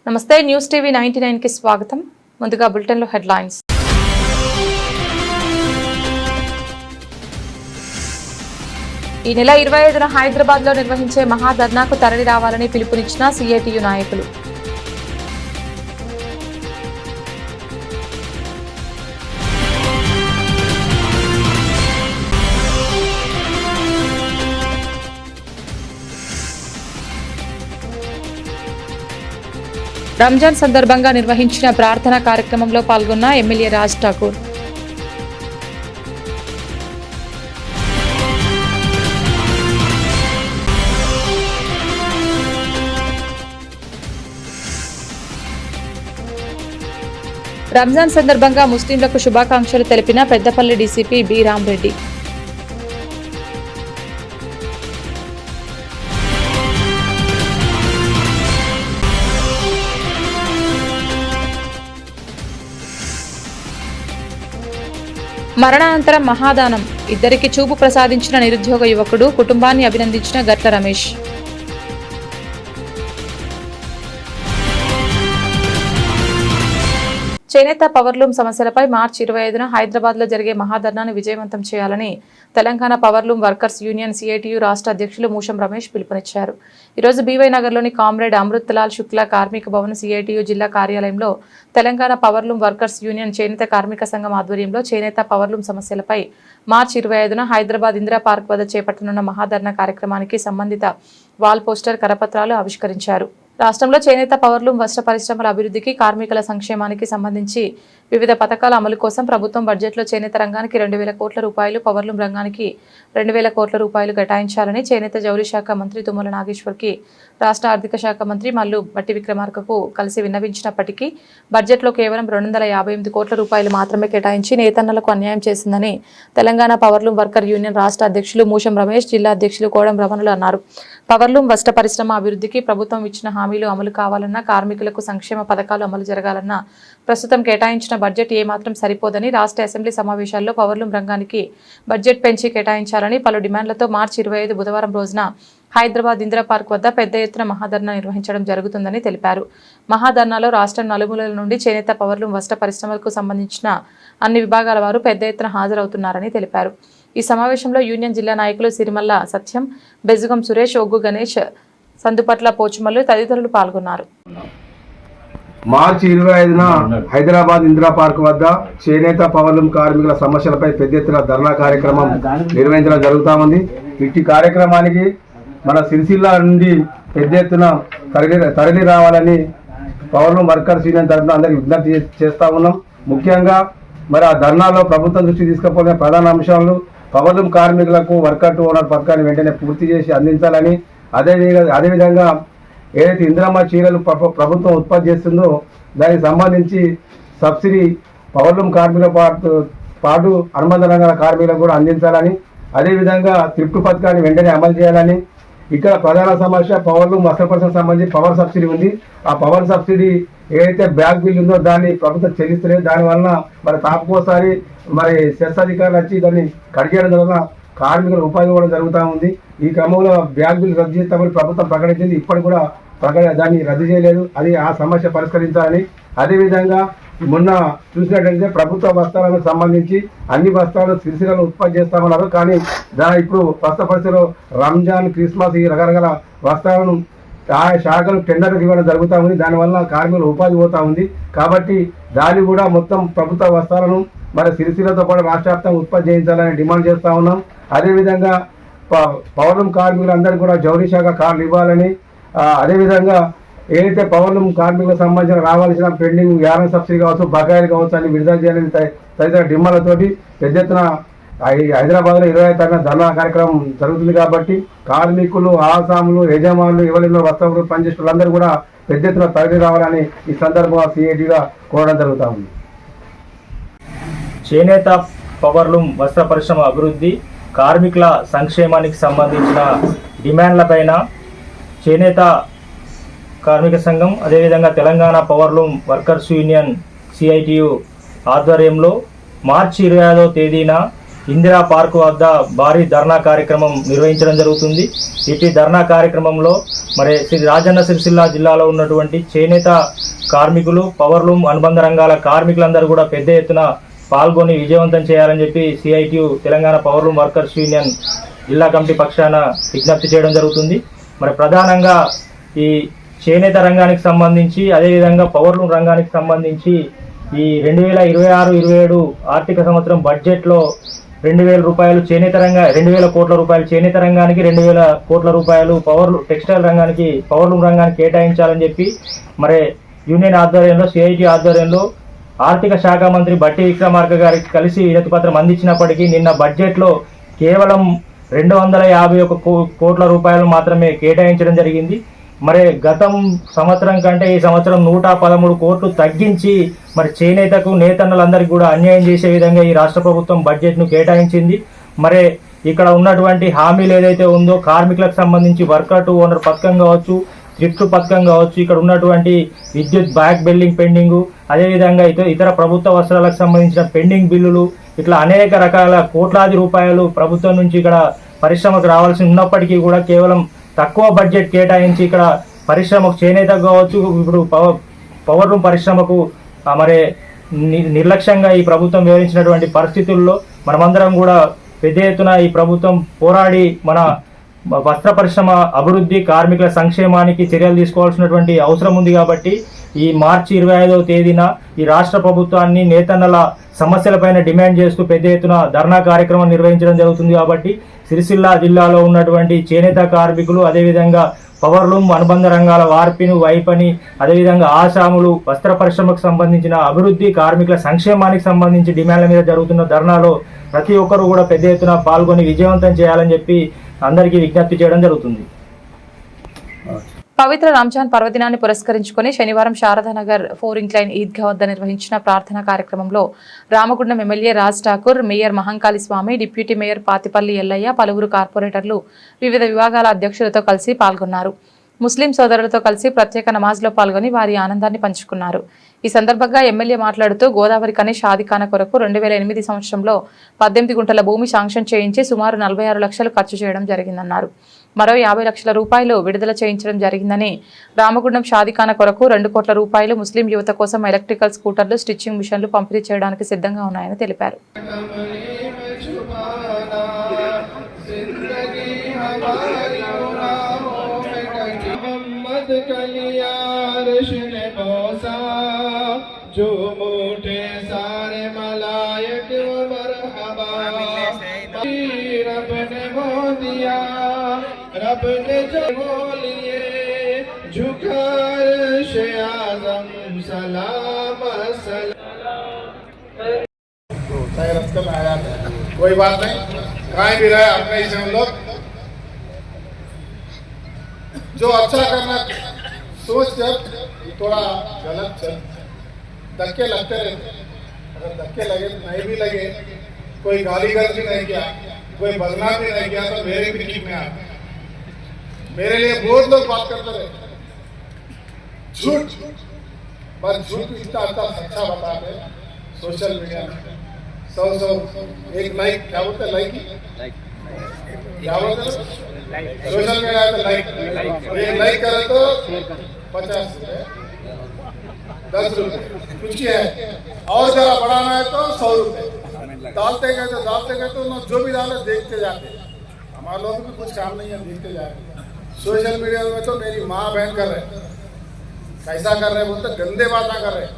నమస్తే news TV 99 కి స్వాగతం. ముందుగా బులెటిన్ లో హెడ్లైన్స్. ఈ నెల 25న హైదరాబాద్ లో నిర్వహించే మహాధర్నాకు తరలి రావాలని పిలుపునిచ్చిన సిఐటియు నాయకులు. రంజాన్ సందర్భంగా నిర్వహించిన ప్రార్థనా కార్యక్రమంలో పాల్గొన్న ఎమ్మెల్యే రాజ్ ఠాకూర్. రంజాన్ సందర్భంగా ముస్లింలకు శుభాకాంక్షలు తెలిపిన పెద్దపల్లి డీసీపీ బి రామరెడ్డి. మరణానంతరం మహాదానం, ఇద్దరికి చూపు ప్రసాదించిన నిరుద్యోగ యువకుడు, కుటుంబాన్ని అభినందించిన గట్ల రమేష్. చేనేత పవర్లూమ్ సమస్యలపై మార్చి 25న హైదరాబాద్ లో జరిగే మహాధర్నాను విజయవంతం చేయాలని Telangana powerloom workers union CITU రాష్ట్ర అధ్యక్షులు మూషం రమేష్ పిలుపునిచ్చారు. ఈరోజు బీవై నగర్లోని కామ్రేడ్ అమృత్ లాల్ శుక్లా కార్మిక భవన్ సిఐటియు జిల్లా కార్యాలయంలో తెలంగాణ పవర్లూమ్ వర్కర్స్ యూనియన్ చేనేత కార్మిక సంఘం ఆధ్వర్యంలో చేనేత పవర్లూమ్ సమస్యలపై మార్చి 25న హైదరాబాద్ ఇందిరా పార్క్ వద్ద చేపట్టనున్న మహాధర్నా కార్యక్రమానికి సంబంధిత వాల్ పోస్టర్ కరపత్రాలు ఆవిష్కరించారు. రాష్ట్రంలో చేనేత పవర్లూమ్ వస్త్ర పరిశ్రమల అభివృద్ధికి, కార్మికుల సంక్షేమానికి సంబంధించి వివిధ పథకాల అమలు కోసం ప్రభుత్వం బడ్జెట్లో చేనేత రంగానికి 2,000 కోట్ల రూపాయలు, పవర్లూమ్ రంగానికి 2,000 కోట్ల రూపాయలు కేటాయించాలని చేనేత జౌళి శాఖ మంత్రి తుమ్మల నాగేశ్వర్కి రాష్ట్ర ఆర్థిక శాఖ మంత్రి మల్లు భట్టి విక్రమార్కకు కలిసి విన్నవించినప్పటికీ బడ్జెట్లో కేవలం 258 కోట్ల రూపాయలు మాత్రమే కేటాయించి నేతన్నలకు అన్యాయం చేసిందని తెలంగాణ పవర్లూమ్ వర్కర్ యూనియన్ రాష్ట్ర అధ్యక్షులు మూషం రమేష్, జిల్లా అధ్యక్షులు కోడం రమణులు అన్నారు. పవర్లూమ్ వస్త్ర పరిశ్రమ అభివృద్ధికి ప్రభుత్వం ఇచ్చిన హామీలు అమలు కావాలన్నా, కార్మికులకు సంక్షేమ పథకాలు అమలు జరగాలన్నా ప్రస్తుతం కేటాయించిన బడ్జెట్ ఏమాత్రం సరిపోదని రాష్ట్ర అసెంబ్లీ సమావేశాల్లో పవర్లూమ్ రంగానికి బడ్జెట్ పెంచి కేటాయించాలని పలు డిమాండ్లతో మార్చి 25 బుధవారం రోజున హైదరాబాద్ ఇందిరా పార్క్ వద్ద పెద్ద ఎత్తున మహాధర్నా నిర్వహించడం జరుగుతుందని తెలిపారు. మహాధర్నాలో రాష్ట్రం నలుమూలల నుండి చేనేత పవర్లూమ్ వస్త్ర పరిశ్రమలకు సంబంధించిన అన్ని విభాగాల వారు పెద్ద ఎత్తున హాజరవుతున్నారని తెలిపారు. ఈ సమావేశంలో యూనియన్ జిల్లా నాయకులు సిరిమల్ల సత్యం, బెజుగం సురేష్, ఒగ్గు గణేష్, సందుపట్ల పోచుమల్లు తదితరులు పాల్గొన్నారు. మార్చి 25న హైదరాబాద్ ఇందిరా పార్క్ వద్ద చేనేత పవర్లూమ్ కార్మికుల సమస్యలపై పెద్ద ఎత్తున ధర్నా కార్యక్రమం నిర్వహించడం జరుగుతూ ఉంది. ఇట్టి కార్యక్రమానికి మన సిరిసిల్ల నుండి పెద్ద ఎత్తున తరలి రావాలని పవర్లూమ్ వర్కర్స్ యూనియన్ తరఫున అందరికీ విజ్ఞప్తి చేస్తూ ఉన్నాం. ముఖ్యంగా మరి ఆ ధర్నాలో ప్రభుత్వం దృష్టి తీసుకుపోయిన ప్రధాన అంశాలు పవర్లూమ్ కార్మికులకు వర్కర్ టు ఓనర్ పథకాన్ని వెంటనే పూర్తి చేసి అందించాలని, అదేవిధంగా ఏదైతే ఇందిరమ్మ చీరలు ప్రభుత్వం ఉత్పత్తి చేస్తుందో దానికి సంబంధించి సబ్సిడీ పవర్లూమ్ కార్మికులతో పాటు అనుబంధ రంగాల కార్మికులకు కూడా అందించాలని, అదేవిధంగా థ్రిఫ్ట్ పథకాన్ని వెంటనే అమలు చేయాలని. ఇక్కడ ప్రధాన సమస్య పవర్లూమ్ వస్త్ర పరిశ్రమకు సంబంధించి పవర్ సబ్సిడీ ఉంది. ఆ పవర్ సబ్సిడీ ఏదైతే బ్యాక్ బిల్ ఉందో దాన్ని ప్రభుత్వం చెల్లిస్తలేదు. దానివల్ల మరి తాపుకోసారి మరి సెస్ అధికారులు వచ్చి దాన్ని కడిగేయడం వలన కార్మికులు ఉపాధి ఇవ్వడం జరుగుతూ ఉంది. ఈ క్రమంలో బ్యాక్ బిల్ రద్దు చేస్తామని ప్రభుత్వం ప్రకటించింది. ఇప్పటికి కూడా దాన్ని రద్దు చేయలేదు. అది ఆ సమస్య పరిష్కరించాలని, అదేవిధంగా మొన్న చూసినట్లయితే ప్రభుత్వ వస్త్రాలకు సంబంధించి అన్ని వస్త్రాలు సిరిసిల్లలో ఉత్పత్తి చేస్తామన్నారు. కానీ ఇప్పుడు వస్త్ర పరిస్థితిలో రంజాన్, క్రిస్మస్ ఈ రకరకాల వస్త్రాలను ఆ శాఖలు టెండర్లకు ఇవ్వడం జరుగుతూ ఉంది. దానివల్ల కార్మికులు ఉపాధి పోతూ ఉంది. కాబట్టి దాన్ని కూడా మొత్తం ప్రభుత్వ వస్త్రాలను మరి సిరిసిల్లతో పాటు రాష్ట్ర వ్యాప్తంగా ఉత్పత్తి చేయించాలని డిమాండ్ చేస్తూ ఉన్నాం. అదేవిధంగా పవర్లూమ్ కార్మికులందరికీ కూడా జౌళి శాఖ కార్డులు ఇవ్వాలని, అదేవిధంగా ఏదైతే పవర్లూమ్ కార్మికులకు సంబంధించిన రావాల్సిన పెండింగ్ యారన్ సబ్సిడీ కావచ్చు, బకాయిలు కావచ్చు అని విడుదల చేయాలని తదితర డిమాండ్లతోటి పెద్ద ఎత్తున హైదరాబాద్లో 25 తారీఖున ధర్నా కార్యక్రమం జరుగుతుంది. కాబట్టి కార్మికులు, ఆసాములు, యజమానులు, ఎవరిలో వస్త్ర పనిచేసే వాళ్ళందరూ కూడా పెద్ద ఎత్తున తరలి రావాలని ఈ సందర్భంగా సిఐటిగా కోరడం జరుగుతూ ఉంది. చేనేత పవర్లూమ్ వస్త్ర పరిశ్రమ అభివృద్ధి, కార్మికుల సంక్షేమానికి సంబంధించిన డిమాండ్లపైన చేనేత కార్మిక సంఘం, అదేవిధంగా Telangana powerloom workers union CITU ఆధ్వర్యంలో మార్చి 25వ తేదీన ఇందిరా పార్క్ వద్ద భారీ ధర్నా కార్యక్రమం నిర్వహించడం జరుగుతుంది. ఇటు ధర్నా కార్యక్రమంలో మరి రాజన్న సిరిసిల్ల జిల్లాలో ఉన్నటువంటి చేనేత కార్మికులు, పవర్లూమ్ అనుబంధ రంగాల కార్మికులందరూ కూడా పెద్ద ఎత్తున పాల్గొని విజయవంతం చేయాలని చెప్పి CITU Telangana powerloom workers union జిల్లా కమిటీ పక్షాన విజ్ఞప్తి చేయడం జరుగుతుంది. మరి ప్రధానంగా ఈ చేనేత రంగానికి సంబంధించి, అదేవిధంగా పవర్లూమ్ రంగానికి సంబంధించి ఈ 2026-27 ఆర్థిక సంవత్సరం బడ్జెట్లో 2,000 రూపాయలు చేనేత 2,000 కోట్ల రూపాయలు చేనేత రంగానికి, 2,000 కోట్ల రూపాయలు టెక్స్టైల్ రంగానికి, పవర్లూమ్ రంగానికి కేటాయించాలని చెప్పి మరి యూనియన్ ఆధ్వర్యంలో, సిఐటి ఆధ్వర్యంలో ఆర్థిక శాఖ మంత్రి బట్టి విక్రమార్క గారికి కలిసి వినతి పత్రం అందించినప్పటికీ నిన్న బడ్జెట్లో కేవలం 251 కోట్ల రూపాయలు మాత్రమే కేటాయించడం జరిగింది. మరి గతం సంవత్సరం కంటే ఈ సంవత్సరం 113 కోట్లు తగ్గించి మరి చేనేతకు, నేతన్నలందరికీ కూడా అన్యాయం చేసే విధంగా ఈ రాష్ట్ర ప్రభుత్వం బడ్జెట్ను కేటాయించింది. మరి ఇక్కడ ఉన్నటువంటి హామీలు ఏదైతే ఉందో కార్మికులకు సంబంధించి వర్కర్ టు ఓనర్ పథకం కావచ్చు, థ్రిఫ్ట్ పథకం కావచ్చు, ఇక్కడ ఉన్నటువంటి విద్యుత్ బ్యాక్ బిల్డింగ్ పెండింగు, అదేవిధంగా ఇతర ప్రభుత్వ వస్త్రాలకు సంబంధించిన పెండింగ్ బిల్లులు, ఇట్లా అనేక రకాల కోట్లాది రూపాయలు ప్రభుత్వం నుంచి ఇక్కడ పరిశ్రమకు రావాల్సి ఉన్నప్పటికీ కూడా కేవలం తక్కువ బడ్జెట్ కేటాయించి ఇక్కడ పరిశ్రమకు, చేనేతకు కావచ్చు, ఇప్పుడు పవర్లూమ్ పరిశ్రమకు మరి నిర్లక్ష్యంగా ఈ ప్రభుత్వం వివరించినటువంటి పరిస్థితుల్లో మనమందరం కూడా పెద్ద ఎత్తున ఈ ప్రభుత్వం పోరాడి మన వస్త్ర పరిశ్రమ అభివృద్ధి, కార్మికుల సంక్షేమానికి చర్యలు తీసుకోవాల్సినటువంటి అవసరం ఉంది. కాబట్టి ఈ మార్చి 25వ తేదీన ఈ రాష్ట్ర ప్రభుత్వాన్ని నేతన్నల సమస్యలపైన డిమాండ్ చేస్తూ పెద్ద ఎత్తున ధర్నా కార్యక్రమం నిర్వహించడం జరుగుతుంది. కాబట్టి సిరిసిల్ల జిల్లాలో ఉన్నటువంటి చేనేత కార్మికులు, అదేవిధంగా పవర్లూమ్ అనుబంధ రంగాల వార్పిను, వైపని, అదేవిధంగా ఆసాములు, వస్త్ర పరిశ్రమకు సంబంధించిన అభివృద్ధి, కార్మికుల సంక్షేమానికి సంబంధించి డిమాండ్ల మీద జరుగుతున్న ధర్నాలో ప్రతి ఒక్కరూ కూడా పెద్ద ఎత్తున పాల్గొని విజయవంతం చేయాలని చెప్పి అందరికీ విజ్ఞప్తి చేయడం జరుగుతుంది. పవిత్ర రంజాన్ పర్వదినాన్ని పురస్కరించుకుని శనివారం శారదానగర్ 4 ఇంక్లైన్ ఈద్గా వద్ద నిర్వహించిన ప్రార్థనా కార్యక్రమంలో రామగుండం ఎమ్మెల్యే రాజ్ ఠాకూర్, మేయర్ మహంకాళి స్వామి, డిప్యూటీ మేయర్ పాతిపల్లి ఎల్లయ్య, పలువురు కార్పొరేటర్లు వివిధ విభాగాల అధ్యక్షులతో కలిసి పాల్గొన్నారు. ముస్లిం సోదరులతో కలిసి ప్రత్యేక నమాజ్లో పాల్గొని వారి ఆనందాన్ని పంచుకున్నారు. ఈ సందర్భంగా ఎమ్మెల్యే మాట్లాడుతూ గోదావరి కని షాదిఖానా కొరకు 2008 సంవత్సరంలో 18 గుంటల భూమి శాంక్షన్ చేయించి సుమారు 46 లక్షలు ఖర్చు చేయడం జరిగిందన్నారు. మరో 50 లక్షల రూపాయలు విడుదల చేయించడం జరిగిందని, రామగుండం షాదిఖానా కొరకు 2 కోట్ల రూపాయలు ముస్లిం యువత కోసం ఎలక్ట్రికల్ స్కూటర్లు, స్టిచ్చింగ్ మిషన్లు పంపిణీ చేయడానికి సిద్ధంగా ఉన్నాయని తెలిపారు. जो मोटे सारे मलायक मरहबा रब ने वो दिया, रब ने जो लिए झुकार शे आज़म सलाम कोई बात नहीं, कहीं भी रहे अपने ही से हम लोग जो अच्छा करना सोच कर थोड़ा गलत चल धक्के लगते रहते, अगर धक्के लगे तो नहीं भी लगे, कोई गाली गलौज भी नहीं किया, कोई बदनाम भी नहीं किया तो मेरे भी ठीक में आता। मेरे लिए बहुत लोग बात करते रहे झूठ, पर झूठ इतना अच्छा बताते सोशल मीडिया में 100 एक लाइक, क्या बोलते हैं लाइक, क्या बोलते हैं सोशल मीडिया पे लाइक, एक लाइक करे तो 50 रुपए, 10 रुपए कुछ है, और जरा बढ़ाना है तो 100 रुपए डालते गए तो जो भी डाले देखते जाते। हमारे लोग भी कुछ काम नहीं है, देखते जाते। सोशल मीडिया में तो मेरी माँ बहन कर रहे, कैसा कर रहे बोलते, गंदे बातें कर रहे,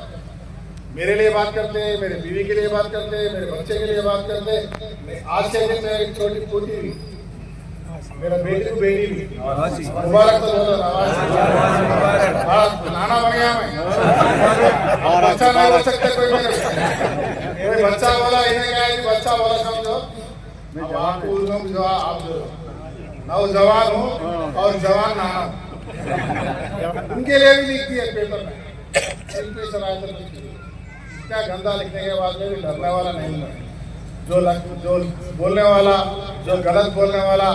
मेरे लिए बात करते, मेरे बीवी के लिए बात करते, मेरे बच्चे के लिए बात करते। आज के दिन में एक छोटी पोती भी, मेरा बेटी को बेटी भी मुबारक तो बोलो, नाना बन गया मैं, बच्चा नहीं बोल सकते कोई बच्चा बोला, इन्हें क्या है कि बच्चा बोला समझो, मैं जवान जो आप जो नौजवान हूँ और जवान नाना हूँ, उनके लिए भी लिखती है पेपर में, क्या गंदा लिखने के बाद में भी डरने वाला नहीं हूँ। जो बोलने वाला, जो गलत बोलने वाला,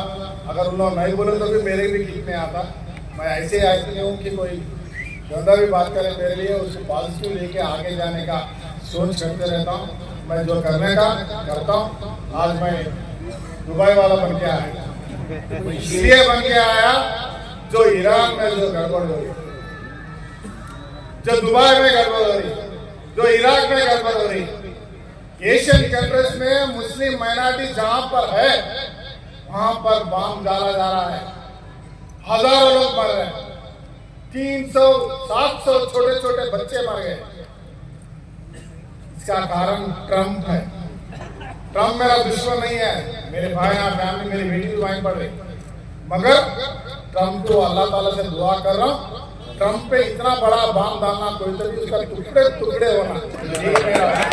अगर उन लोग नहीं बोले तो भी मेरे भी ठीक नहीं आता। मैं ऐसे नहीं हूँ कि कोई गंदा भी बात करे मेरे लिए उसको पॉजिटिव लेके आगे जाने का सोच करते रहता हूँ। मैं जो करने का करता हूँ। आज मैं दुबई वाला बन के आया, इसलिए बन के आया जो ईरान में जो गड़बड़ हो रही, जो दुबई में गड़बड़ हो रही, जो इराक में गड़बड़ हो रही, एशियन कंट्रीज में मुस्लिम माइनॉरिटी जहां पर है वहां पर बम डाला जा रहा है, हजारों लोग मर रहे हैं, 300-700 छोटे छोटे बच्चे मर गए। इसका कारण ट्रंप है। ट्रंप मेरा दुश्मन नहीं है, मेरे भाई यहाँ फैमिली, मेरी बेटी भी वहीं पढ़ रही, मगर ट्रंप को अल्लाह ताला से दुआ कर रहा हूँ, ट्रंप पे इतना बड़ा बम डालना, कोई तो भी उसका टुकड़े टुकड़े होना, ये मेरा है।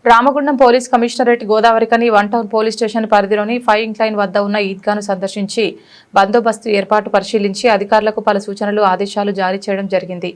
Ramagundam police commissionerate Godavarikhani 1 town police station పరిధిలోని 5 ఇంక్లైన్ వద్ద ఉన్న ఈద్గాను సందర్శించి బందోబస్తు ఏర్పాటు పరిశీలించి అధికారులకు పలు సూచనలు ఆదేశాలు జారీ చేయడం జరిగింది.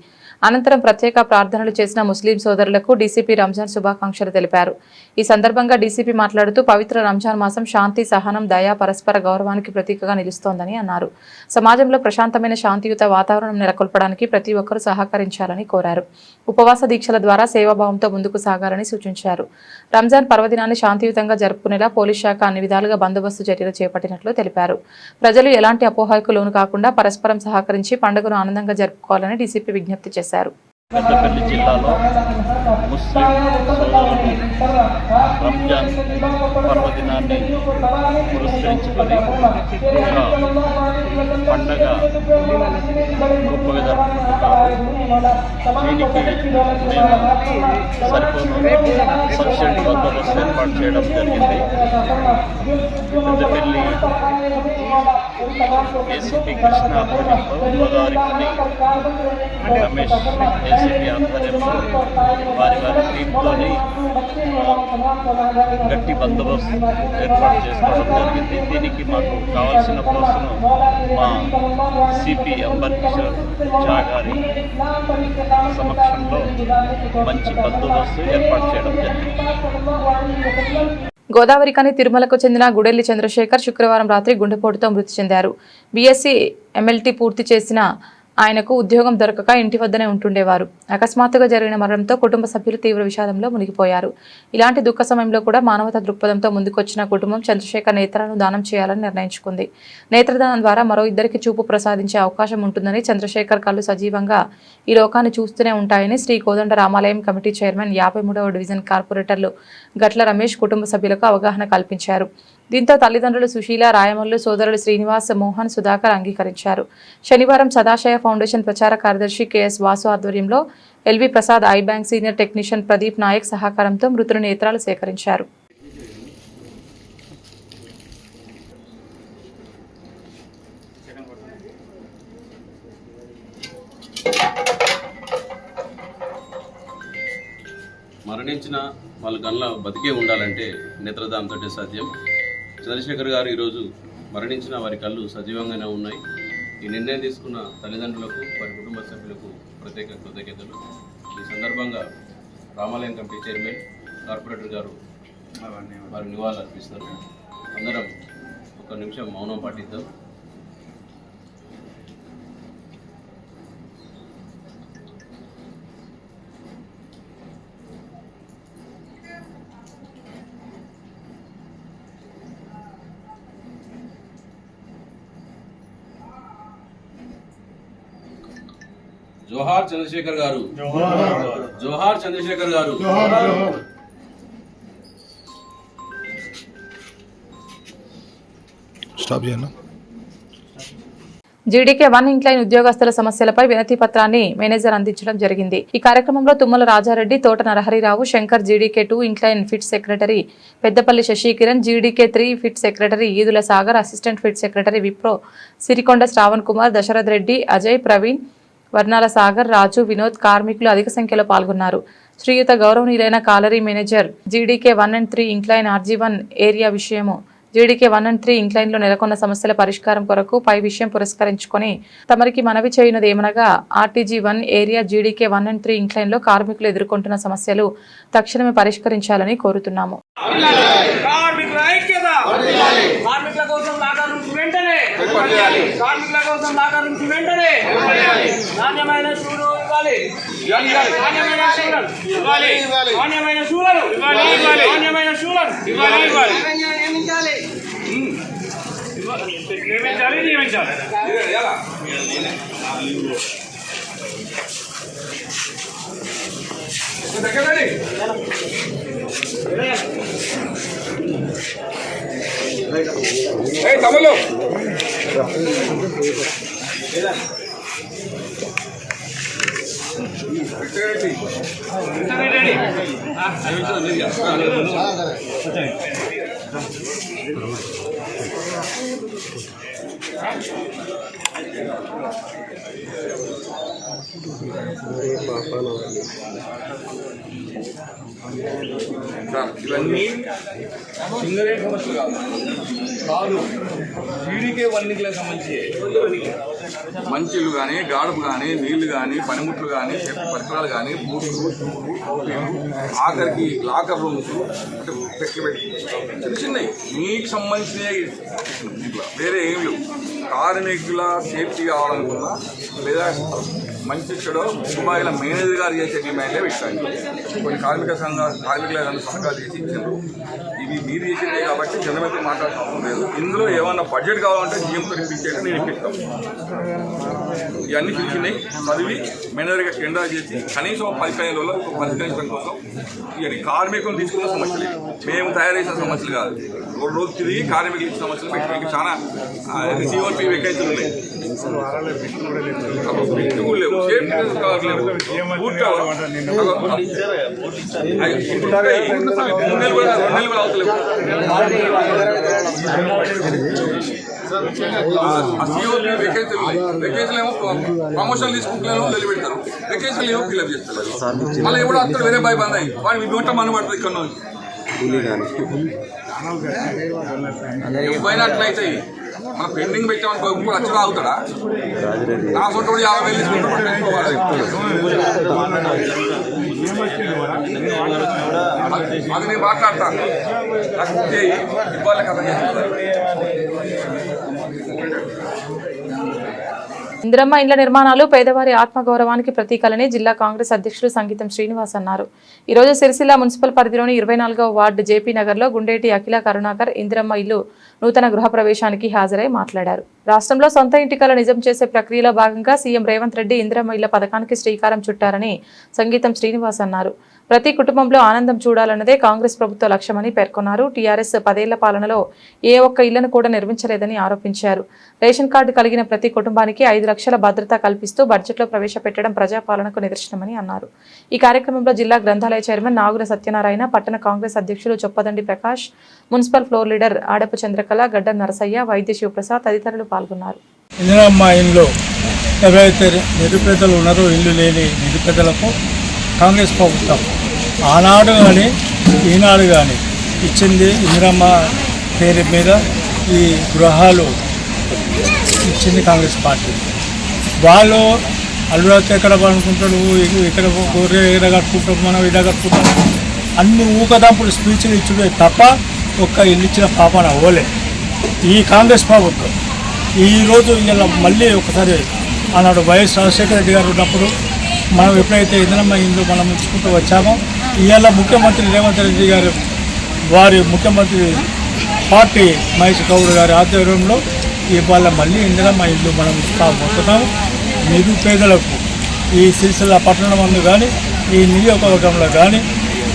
అనంతరం ప్రత్యేక ప్రార్థనలు చేసిన ముస్లిం సోదరులకు డీసీపీ రంజాన్ శుభాకాంక్షలు తెలిపారు. ఈ సందర్భంగా డీసీపీ మాట్లాడుతూ పవిత్ర రంజాన్ మాసం శాంతి, సహనం, దయ, పరస్పర గౌరవానికి ప్రతీకగా నిలుస్తోందని అన్నారు. సమాజంలో ప్రశాంతమైన శాంతియుత వాతావరణం నెలకొల్పడానికి ప్రతి ఒక్కరూ సహకరించాలని కోరారు. ఉపవాస దీక్షల ద్వారా సేవాభావంతో ముందుకు సాగాలని సూచించారు. రంజాన్ పర్వదినాన్ని శాంతియుతంగా జరుపుకునేలా పోలీస్ శాఖ అన్ని విధాలుగా బందోబస్తు చర్యలు చేపట్టినట్లు తెలిపారు. ప్రజలు ఎలాంటి అపోహలకు లోను కాకుండా పరస్పరం సహకరించి పండుగను ఆనందంగా జరుపుకోవాలని డీసీపీ విజ్ఞప్తి చేశారు. పెద్దపల్లి జిల్లాలో ముస్లిం సోదరులు రంజాన్ పర్వదినాన్ని పురస్కరించుకొని పండగ గొప్పగా జరుపుకుంటున్నారు. దీనికి మేము సరిపోను సఫిషియెంట్ బందోబస్తు ఏర్పాటు చేయడం జరిగింది. పెద్దపల్లి ఏసీపీ కృష్ణ ఆధ్వర్యంలో గోదావరికని రమేష్ ఏసీపీ ఆధ్వర్యంలో వారి టీంతోని గట్టి బందోబస్తు ఏర్పాటు చేసుకోవడం జరిగింది. దీనికి మాకు కావాల్సిన ఫోర్సును మా సిపి అంబర్ కిషోర్ ఝా గారి సమక్షంలో మంచి బందోబస్తు ఏర్పాటు చేయడం జరిగింది. గోదావరికని తిరుమలకు చెందిన గుడెల్లి చంద్రశేఖర్ శుక్రవారం రాత్రి గుండెపోటుతో మృతి చెందారు. బీఎస్సీ ఎంఎల్టీ పూర్తి చేసిన ఆయనకు ఉద్యోగం దొరకక ఇంటి వద్దనే ఉంటుండేవారు. అకస్మాత్తుగా జరిగిన మరణంతో కుటుంబ సభ్యులు తీవ్ర విషాదంలో మునిగిపోయారు. ఇలాంటి దుఃఖ సమయంలో కూడా మానవతా దృక్పథంతో ముందుకొచ్చిన కుటుంబం చంద్రశేఖర్ నేత్రాలను దానం చేయాలని నిర్ణయించుకుంది. నేత్రదానం ద్వారా మరో ఇద్దరికి చూపు ప్రసాదించే అవకాశం ఉంటుందని, చంద్రశేఖర్ కళ్ళు సజీవంగా ఈ లోకాన్ని చూస్తూనే ఉంటాయని శ్రీ కోదండ రామాలయం కమిటీ చైర్మన్ 53వ డివిజన్ కార్పొరేటర్లు గట్ల రమేష్ కుటుంబ సభ్యులకు అవగాహన కల్పించారు. దీంతో తల్లిదండ్రులు సుశీల, రాయమల్లు, సోదరులు శ్రీనివాస్, మోహన్, సుధాకర్ అంగీకరించారు. శనివారం సదాశయ ఫౌండేషన్ ప్రచార కార్యదర్శి కెఎస్ వాసు ఆధ్వర్యంలో LV Prasad, eye bank senior technician Pradeep Naik సహకారంతో మృతుల నేత్రాలు సేకరించారు. మరణించిన వాళ్ళ గల్లా బతికే ఉండాలంటే నేత్రదానంతో సాధ్యం. చంద్రశేఖర్ గారు ఈరోజు మరణించిన వారి కళ్ళు సజీవంగానే ఉన్నాయి. ఈ నిర్ణయం తీసుకున్న తల్లిదండ్రులకు, వారి కుటుంబ సభ్యులకు ప్రత్యేక కృతజ్ఞతలు. ఈ సందర్భంగా రామాలయం కమిటీ చైర్మన్, కార్పొరేటర్ గారు వారి నివాళులు అర్పిస్తారు. అందరం ఒక నిమిషం మౌనం పాటిద్దాం. జోహార్ చంద్రశేఖర్ గారు, జోహార్ చంద్రశేఖర్ గారు. జీడీకే 1 ఇంక్లైన్ ఉద్యోగస్తుల సమస్యలపై వినతి పత్రాన్ని మేనేజర్ అందించడం జరిగింది. ఈ కార్యక్రమంలో Tummala Rajareddy, Thota Naraharirao, Shankar, GDK 2 incline pit secretary Peddapalli Shashikiran, GDK 3 pit secretary Eedula Sagar, assistant pit secretary Wipro Sirikonda Shravan Kumar, Dasharath Reddy, Ajay, Praveen, Varnala Sagar, రాజు, వినోద్, కార్మికులు అధిక సంఖ్యలో పాల్గొన్నారు. శ్రీయుత గౌరవనీయులైన colliery manager GDK 1 and 3 incline RG1 area విషయము జీడీకే 1 and 3 ఇంక్లైన్లో నెలకొన్న సమస్యల పరిష్కారం కొరకు పై విషయం పురస్కరించుకొని తమరికి మనవి చేయునది ఏమనగా RTG1 ఏరియా జీడీకే 1 and 3 ఇంక్లైన్లో కార్మికులు ఎదుర్కొంటున్న సమస్యలు తక్షణమే పరిష్కరించాలని కోరుతున్నాము. నాణ్యమైన తమ్ముళ్ళు ఇవన్నీ సింగరే సమస్యలు కాదు జీడికే వన్నికలకు సంబంధించి మంచిలు కానీ గాడుపు కానీ నీళ్లు కానీ పనిముట్లు కానీ పరికరాలు కానీ బూట్లు ఆఖరికి లాకర్ రూమ్స్ అంటే చిన్న చిన్నవి మీకు సంబంధించినవి వేరే ఏం లేవు. కార్మికుల సేఫ్టీ కావాలనుకున్నా లేదా మంచి చెడు దుబాయ్ల మేనేజర్ గారు చేసే డిమాండ్లే పెట్టాలి. కొన్ని కార్మికుల సంఘాలు చేసి ఇచ్చారు. ఇవి మీరు చేసినాయి కాబట్టి జనమైతే మాట్లాడుకోవడం లేదు. ఇందులో ఏమన్నా బడ్జెట్ కావాలంటే జీఎంతో ఇప్పించేట నేను ఇప్పిస్తాం. ఇవన్నీ చూసినాయి చదివి మేనేజర్గా టెండర్ చేసి కనీసం 15 రోజుల్లో పరిష్కరించడం కోసం ఇవన్నీ కార్మికులు తీసుకున్న సమస్యలు మేము తయారు చేసిన సమస్యలు కాదు. రోజు తిరిగి కార్మికులు ఇచ్చిన సమస్యలు పెట్టి చాలా సిఓపి వేకెన్సీలు ఉన్నాయి. లేవు సేఫ్టీ కావట్లేదు. వెకేషన్ ఏమో ప్రమోషన్ తీసుకుంటున్నాను నిలబెడతారు. వెకేషన్ ఏమో ఫిల్అప్ చేస్తారు. మళ్ళీ ఎవడో అక్కడ వేరే బాయ్ బంద్ అయ్యి వాడు మీ నోట మన పడుతుంది. ఇక్కడ ఎప్పుడైనా అట్లయితే మన పెండింగ్ పెట్టామనుకో ఇప్పుడు వచ్చి ఆగుతాడా? నా సొంత 50,000 తీసుకుంటాడు. అది నేను మాట్లాడతాను. ఇవ్వాలి కథ చేస్తారు. ఇందిరమ్మ ఇండ్ల నిర్మాణాలు పేదవారి ఆత్మగౌరవానికి ప్రతీకలని జిల్లా కాంగ్రెస్ అధ్యక్షులు సంగీతం శ్రీనివాస్ అన్నారు. ఈరోజు సిరిసిల్ల మున్సిపల్ పరిధిలోని 24వ వార్డు జేపీ నగర్లో గుండేటి అఖిల కరుణాకర్ ఇందిరమ్మ ఇల్లు నూతన గృహ ప్రవేశానికి హాజరై మాట్లాడారు. రాష్ట్రంలో సొంత ఇంటికల నిజం చేసే ప్రక్రియలో భాగంగా సీఎం రేవంత్ రెడ్డి ఇందిరమ్మ ఇళ్ల పథకానికి శ్రీకారం చుట్టారని సంగీతం శ్రీనివాస్ అన్నారు. ప్రతి కుటుంబంలో ఆనందం చూడాలన్నదే కాంగ్రెస్ ప్రభుత్వ లక్ష్యమని పేర్కొన్నారు. టీఆర్ఎస్ 10 ఏళ్ల పాలనలో ఏ ఒక్క ఇళ్లను కూడా నిర్మించలేదని ఆరోపించారు. రేషన్ కార్డు కలిగిన ప్రతి కుటుంబానికి 5 లక్షల భద్రత కల్పిస్తూ బడ్జెట్లో ప్రవేశపెట్టడం ప్రజాపాలనకు నిదర్శనమని అన్నారు. ఈ కార్యక్రమంలో జిల్లా గ్రంథాలయ చైర్మన్ నాగుల సత్యనారాయణ, పట్టణ కాంగ్రెస్ అధ్యక్షులు Choppadandi Prakash, municipal floor leader Adapu Chandrakala, Gaddam Narasaiah, వైద్య శివప్రసాద్ తదితరులు పాల్గొన్నారు. ఇందిరమ్మ ఇండ్లు ఎవరైతే నిరుపేదలు ఉన్నారో ఇల్లు లేని నిరుపేదలకు కాంగ్రెస్ ప్రభుత్వం ఆనాడు కానీ ఈనాడు కానీ ఇచ్చింది. ఇందిరమ్మ పేరు మీద ఈ గృహాలు ఇచ్చింది కాంగ్రెస్ పార్టీ. వాళ్ళు అల్లుడితే ఎక్కడ అనుకుంటాడు, ఇక్కడ గొర్రె ఎక్కడ కట్టుకుంటాం, మనం ఇలా కట్టుకుంటాం, అన్ని ఊకదంపుడు స్పీచ్లు ఇచ్చుడే తప్ప ఒక్క ఇల్లు ఇచ్చిన పాపన అవ్వలే ఈ కాంగ్రెస్ ప్రభుత్వం. ఈరోజు ఇలా మళ్ళీ ఒకసారి ఆనాడు వైఎస్ రాజశేఖర రెడ్డి గారు ఉన్నప్పుడు మనం ఎప్పుడైతే ఇందిరమ్మ ఇండ్లు మనం ఇచ్చుకుంటూ వచ్చామో ఇవాళ ముఖ్యమంత్రి రేవంత్ రెడ్డి గారు వారి ముఖ్యమంత్రి పార్టీ మహేష్ గౌడ్ గారి ఆధ్వర్యంలో ఇవాళ మళ్ళీ ఇందిరమ్మ ఇల్లు మనం ఇస్తాము. నిరుపేదలకు ఈ సిరిసిల్ల పట్టణం అందు కానీ ఈ నియోజకవర్గంలో కానీ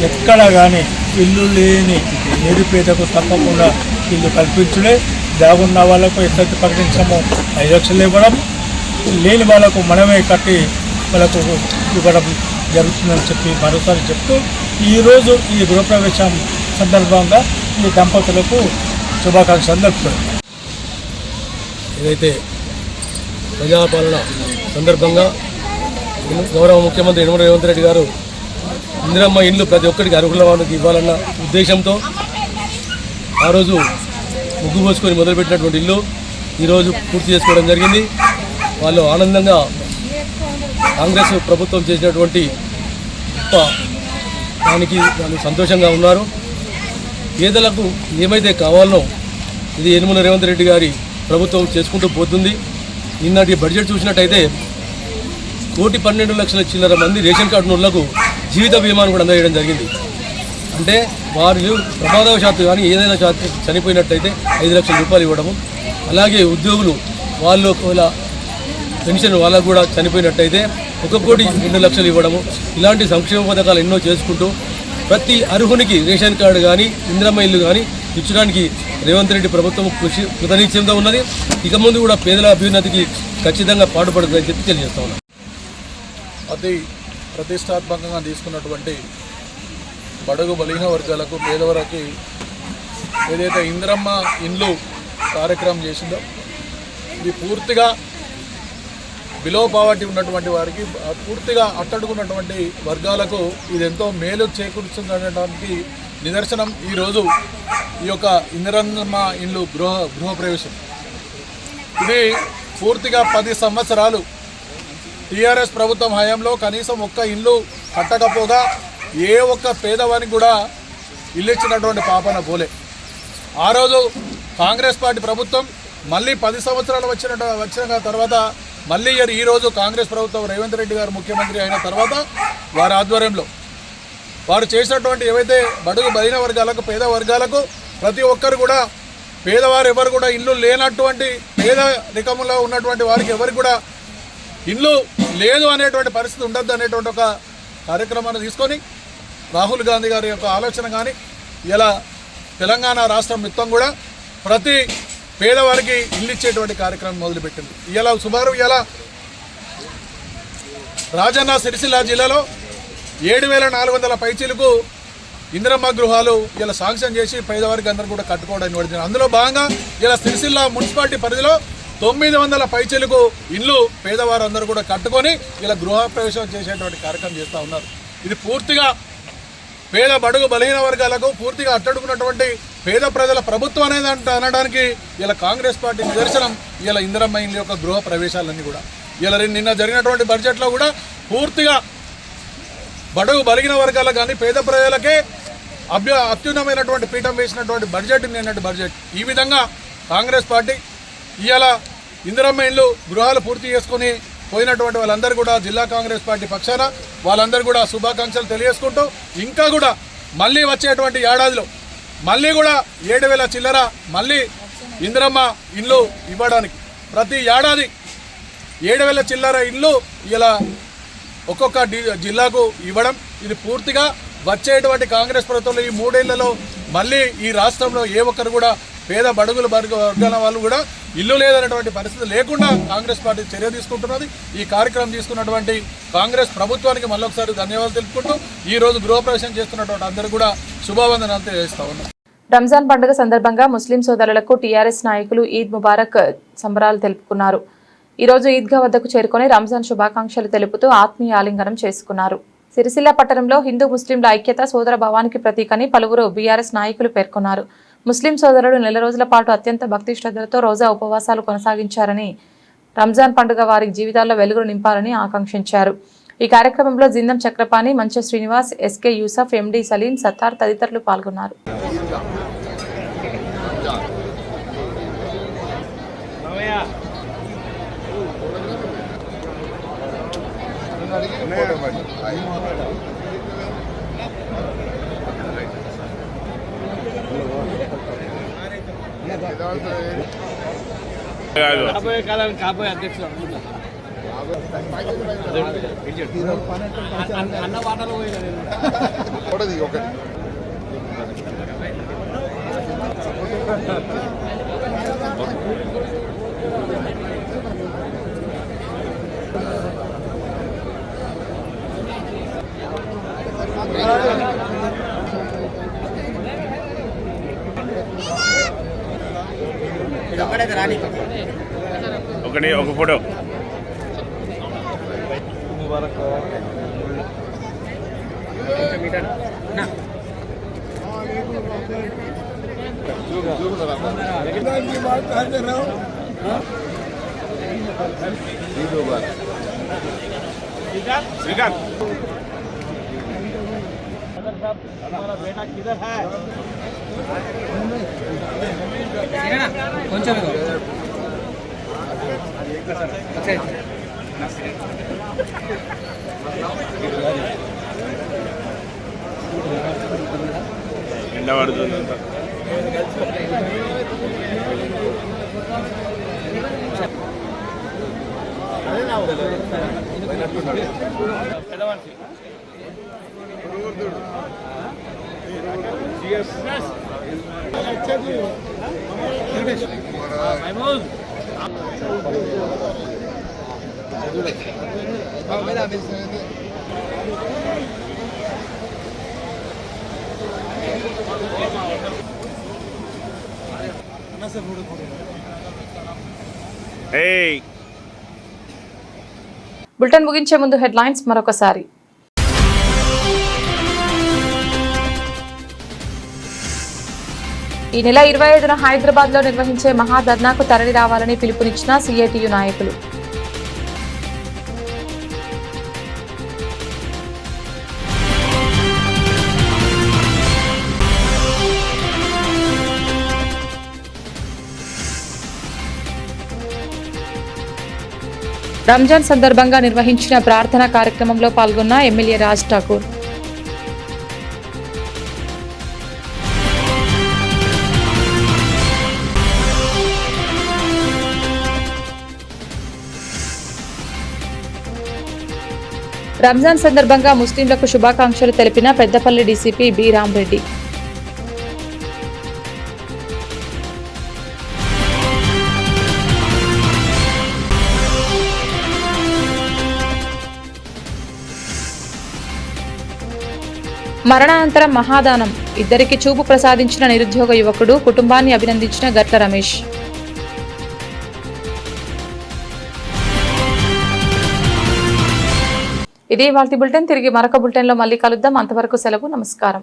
ఎక్కడ కానీ ఇల్లు లేని నిరుపేదకు తప్పకుండా ఇల్లు కల్పించుడే. బాగున్న వాళ్ళకు ఎట్లయితే ప్రకటించామో 5 లక్షలు ఇవ్వడం, లేని వాళ్ళకు మనమే కట్టి వాళ్ళకు ఇవ్వడం జరుగుతుందని చెప్పి మరోసారి చెప్తూ ఈరోజు ఈ గృహప్రవేశం సందర్భంగా ఈ దంపతులకు శుభాకాంక్షలు తెలుపుతారు. ఏదైతే ప్రజాపాలన సందర్భంగా గౌరవ ముఖ్యమంత్రి యనమల రేవంత్ రెడ్డి గారు ఇందిరమ్మ ఇండ్లు ప్రతి ఒక్కరికి అర్హుల వాళ్ళకి ఇవ్వాలన్న ఉద్దేశంతో ఆ రోజు ముగ్గు పోసుకొని మొదలుపెట్టినటువంటి ఇల్లు ఈరోజు పూర్తి చేసుకోవడం జరిగింది. వాళ్ళు ఆనందంగా కాంగ్రెస్ ప్రభుత్వం చేసినటువంటి గొప్ప దానికి వాళ్ళు సంతోషంగా ఉన్నారు. పేదలకు ఏమైతే కావాలనో ఇది యనమల రేవంత్ రెడ్డి గారి ప్రభుత్వం చేసుకుంటూ పోతుంది. నిన్నటి బడ్జెట్ చూసినట్టయితే 1,12,00,000 చిల్లర మంది రేషన్ కార్డు ఉన్నోళ్లకు జీవిత బీమాను కూడా అందజేయడం జరిగింది. అంటే వారు ప్రమాదవశాత్తు కానీ ఏదైనా చనిపోయినట్లయితే 5 లక్షల రూపాయలు ఇవ్వడము, అలాగే ఉద్యోగులు వాళ్ళు ఒకవేళ పెన్షన్ వాళ్ళకు కూడా చనిపోయినట్టయితే 1,02,00,000 ఇవ్వడము, ఇలాంటి సంక్షేమ పథకాలు ఎన్నో చేసుకుంటూ ప్రతి అర్హునికి రేషన్ కార్డు కానీ ఇందిరమ్మ ఇల్లు కానీ ఇచ్చడానికి రేవంత్ రెడ్డి ప్రభుత్వం కృతనిశ్చయంతో ఉన్నది. ఇక ముందు కూడా పేదల అభ్యున్నతికి ఖచ్చితంగా పాటుపడుతుందని చెప్పి తెలియజేస్తా ఉన్నాం. అతి ప్రతిష్టాత్మకంగా తీసుకున్నటువంటి బడుగు బలహీన వర్గాలకు పేదవారికి ఏదైతే ఇందిరమ్మ ఇండ్లు కార్యక్రమం చేసిందో ఇది పూర్తిగా బిలో పావర్టీ ఉన్నటువంటి వారికి, పూర్తిగా అట్టడుగున్నటువంటి వర్గాలకు ఇది ఎంతో మేలు చేకూర్చుందనడానికి నిదర్శనం ఈరోజు ఈ యొక్క ఇందిరమ్మ ఇండ్లు గృహప్రవేశం. ఇది పూర్తిగా 10 సంవత్సరాలు టీఆర్ఎస్ ప్రభుత్వం హయాంలో కనీసం ఒక్క ఇల్లు కట్టకపోగా ఏ ఒక్క పేదవానికి కూడా ఇల్లు ఇచ్చినటువంటి పాపన పోలే. ఆ రోజు కాంగ్రెస్ పార్టీ ప్రభుత్వం మళ్ళీ 10 సంవత్సరాలు వచ్చిన తర్వాత మళ్ళీ ఈరోజు కాంగ్రెస్ ప్రభుత్వం రేవంత్ రెడ్డి గారు ముఖ్యమంత్రి అయిన తర్వాత వారి ఆధ్వర్యంలో వారు చేసినటువంటి ఏవైతే బడుగు బలహీన వర్గాలకు పేద వర్గాలకు ప్రతి ఒక్కరు కూడా పేదవారు ఎవరు కూడా ఇల్లు లేనటువంటి పేద రికములో ఉన్నటువంటి వారికి ఎవరికి కూడా ఇల్లు లేదు అనేటువంటి పరిస్థితి ఉండద్దు అనేటువంటి ఒక కార్యక్రమాన్ని తీసుకొని రాహుల్ గాంధీ గారి యొక్క ఆలోచన కానీ ఇలా తెలంగాణ రాష్ట్రం మొత్తం కూడా ప్రతి పేదవారికి ఇల్లు ఇచ్చేటువంటి కార్యక్రమం మొదలుపెట్టింది. ఇలా సుమారు రాజన్న సిరిసిల్ల జిల్లాలో 7,400 పైచీలకు ఇందిరమ్మ గృహాలు ఇలా శాంక్షన్ చేసి పేదవారికి అందరూ కూడా కట్టుకోవడానికి పడుతుంది. అందులో భాగంగా ఇలా సిరిసిల్ల మున్సిపాలిటీ పరిధిలో 900 పైచీలకు ఇల్లు పేదవారు అందరూ కూడా కట్టుకొని ఇలా గృహప్రవేశం చేసేటువంటి కార్యక్రమం చేస్తూ ఉన్నారు. ఇది పూర్తిగా పేద బడుగు బలహీన వర్గాలకు పూర్తిగా అట్టడుకున్నటువంటి పేద ప్రజల ప్రభుత్వం అనేది అనడానికి ఇలా కాంగ్రెస్ పార్టీ నిదర్శనం. ఇలా ఇందిరమ్మ ఇండ్ల యొక్క గృహ ప్రవేశాలన్నీ కూడా ఇలా నిన్న జరిగినటువంటి బడ్జెట్లో కూడా పూర్తిగా బడుగు బలిగిన వర్గాలకు కానీ పేద ప్రజలకే అత్యున్నతమైనటువంటి పీఠం వేసినటువంటి బడ్జెట్ నిన్నటి బడ్జెట్. ఈ విధంగా కాంగ్రెస్ పార్టీ ఇవాళ ఇందిరమ్మ ఇండ్లు గృహాలు పూర్తి చేసుకుని పోయినటువంటి వాళ్ళందరూ కూడా జిల్లా కాంగ్రెస్ పార్టీ పక్షాన వాళ్ళందరూ కూడా శుభాకాంక్షలు తెలియజేసుకుంటూ ఇంకా కూడా మళ్ళీ వచ్చేటువంటి ఏడాదిలో మళ్ళీ కూడా 7,000 చిల్లర మళ్ళీ ఇందిరమ్మ ఇండ్లు ఇవ్వడానికి ప్రతి ఏడాది 7,000 చిల్లర ఇండ్లు ఇలా ఒక్కొక్క జిల్లాకు ఇవ్వడం ఇది పూర్తిగా వచ్చేటువంటి కాంగ్రెస్ ప్రభుత్వంలో ఈ 3 ఏళ్లలో మళ్ళీ ఈ రాష్ట్రంలో ఏ ఒక్కరు కూడా పేద బడుగుల వర్గాల వాళ్ళు కూడా ఇల్లు లేదనేటువంటి పరిస్థితి లేకుండా కాంగ్రెస్ పార్టీ చర్య తీసుకుంటున్నది. ఈ కార్యక్రమం తీసుకున్నటువంటి కాంగ్రెస్ ప్రభుత్వానికి మళ్ళొకసారి ధన్యవాదాలు తెలుపుకుంటూ ఈ రోజు గృహప్రవేశం చేస్తున్నటువంటి అందరూ కూడా శుభావందనాలు తెలియజేస్తా ఉన్నాం. రంజాన్ పండుగ సందర్భంగా ముస్లిం సోదరులకు టీఆర్ఎస్ నాయకులు ఈద్ ముబారక్ సంబరాలు తెలుపుకున్నారు. ఈరోజు ఈద్గా వద్దకు చేరుకొని రంజాన్ శుభాకాంక్షలు తెలుపుతూ ఆత్మీయ ఆలింగనం చేసుకున్నారు. సిరిసిల్ల పట్టణంలో హిందూ ముస్లింల ఐక్యత సోదర భావానికి ప్రతీకని పలువురు బీఆర్ఎస్ నాయకులు పేర్కొన్నారు. ముస్లిం సోదరులు 4 రోజుల పాటు అత్యంత భక్తి శ్రద్ధలతో రోజా ఉపవాసాలు కొనసాగించారని, రంజాన్ పండుగ వారి జీవితాల్లో వెలుగులు నింపాలని ఆకాంక్షించారు. ఈ కార్యక్రమంలో జిందం చక్రపాణి, మంచ శ్రీనివాస్, ఎస్కే యూసఫ్, ఎండి సలీం, సత్తార్ తదితరులు పాల్గొన్నారు. కాబోయే అధ్యక్షులు అన్న పాటలు ఒకటి ఒక ఫోటో కొంచెం బులెటిన్ ముగించే ముందు హెడ్లైన్స్ మరొకసారి. ఈ నెల 25న హైదరాబాద్ లో నిర్వహించే మహాధర్నాకు తరలి రావాలని పిలుపునిచ్చిన సిఐటియు నాయకులు. రంజాన్ సందర్భంగా నిర్వహించిన ప్రార్థనా కార్యక్రమంలో పాల్గొన్న ఎమ్మెల్యే రాజ్ ఠాకూర్. రంజాన్ సందర్భంగా ముస్లింలకు శుభాకాంక్షలు తెలిపిన పెద్దపల్లి డీసీపీ బి రామరెడ్డి. మరణానంతరం మహాదానం, ఇద్దరికి చూపు ప్రసాదించిన నిరుద్యోగ యువకుడు, కుటుంబాన్ని అభినందించిన గట్ల రమేష్. ఇది ఇవాల్టి బులెటిన్. తిరిగి మరొక బులెటిన్లో మళ్ళీ కలుద్దాం. అంతవరకు సెలవు. నమస్కారం.